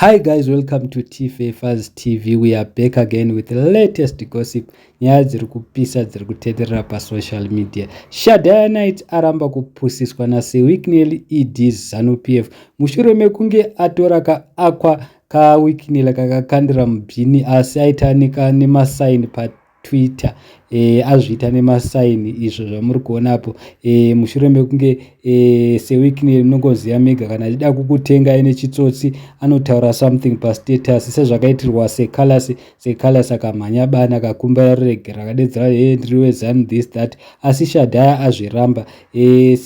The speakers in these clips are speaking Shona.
Hi guys, welcome to T-Favors TV. We are back again with the latest gossip. Nyaya dziri kupisa dziri kutenderera pasocial media. Shadaya night aramba kupusiswa wicknel Ed Zanupf. Mushure mekunge atora kaakwa wicknel kakakandira mubhini asi aitanika nemasaini Twitter azviita nemasaini izvo zvamuri kuonapo. Mushure mekunge wicknel munongoziva mega kana achida kukutenga ine chitsotsi anotaura something pastatus sezvakaitirwa seColors akamhanya bana akakumbira rurege rakadedzera ndiri wezanu this that, asi Shadaya azviramba.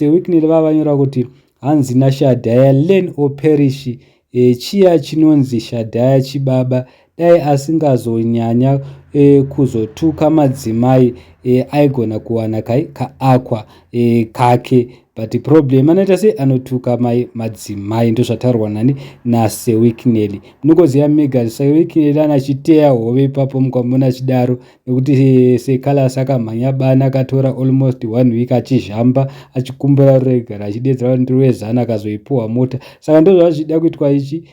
Wicknel vavanyora kuti hanzi naShadaya learn or perish. Chiya chinonzi Shadaya chibaba dai asingazonyanya kuzotuka madzimai aigona kuwana kaakwa kake, but problem anoita sei anotuka madzimai. Ndozvataurwa nani naSewicknel. Munongoziva mega Sewicknel anachiteya hove ipapo mukamona achidaro nekuti seColors akamhanya bana akatora almost 1 week achizhamba achikumbira rurega achidedzera ndiri wezana akazoipuwa mota. Saka ndozvazvida kuitwa ichi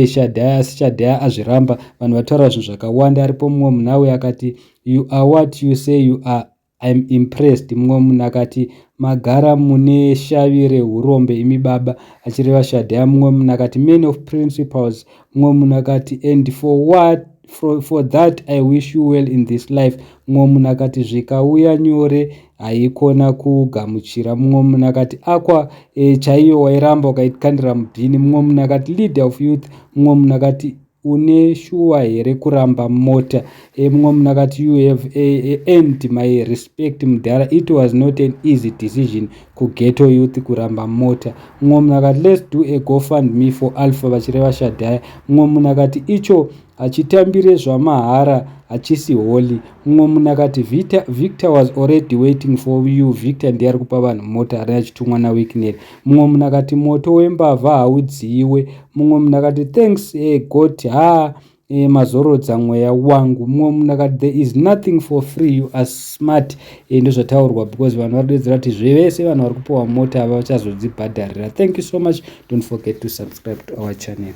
Shadaya, asi Shadaya azviramba. Vanhu vataura zvinhu zvakawanda. Aripo mumwe munawe akati you are what you say you are, I'm impressed. Mumwe munhu akati magara mune shavi reurombe imi baba, achireva Shadaya. Mumwe munhu akati men of principles. Mumwe munhu akati and for that I wish you well in this life. Mumwe munhu akati zvikauya nyore haikona kugamuchira. Mumwe munhu akati akwa chaiyo wairamba ukaikandira mubhini. Mumwe munhu akati leader of youth. Mumwe munhu akati une shuwa here kuramba mota. Mumwe munhu akati you have earned my respect mudhara, it was not an easy decision kugeto youth kuramba mota. Mumwe munhu akati let's do a GoFundMe for Alpha vachireva Shadaya. Mumwe munhu akati icho achitambire zvamahara achisi holy. Mumwe munhu akati Victor was already waiting for you. Victor ndiye ari kupa vanhu mota ari achitumwa naWicknel. Mumwe munhu akati moto wembava haudziyiwe. Mumwe munhu akati thanks God mazorodza mweya wangu. Mumwe munhu akati there is nothing for free, you are smart. Ndozvataurwa because vanhu vari kudedzera kuti zvevese vanhu vari kupiwa mota ava vachazodzibhadharira. Thank you so much. Don't forget to subscribe to our channel.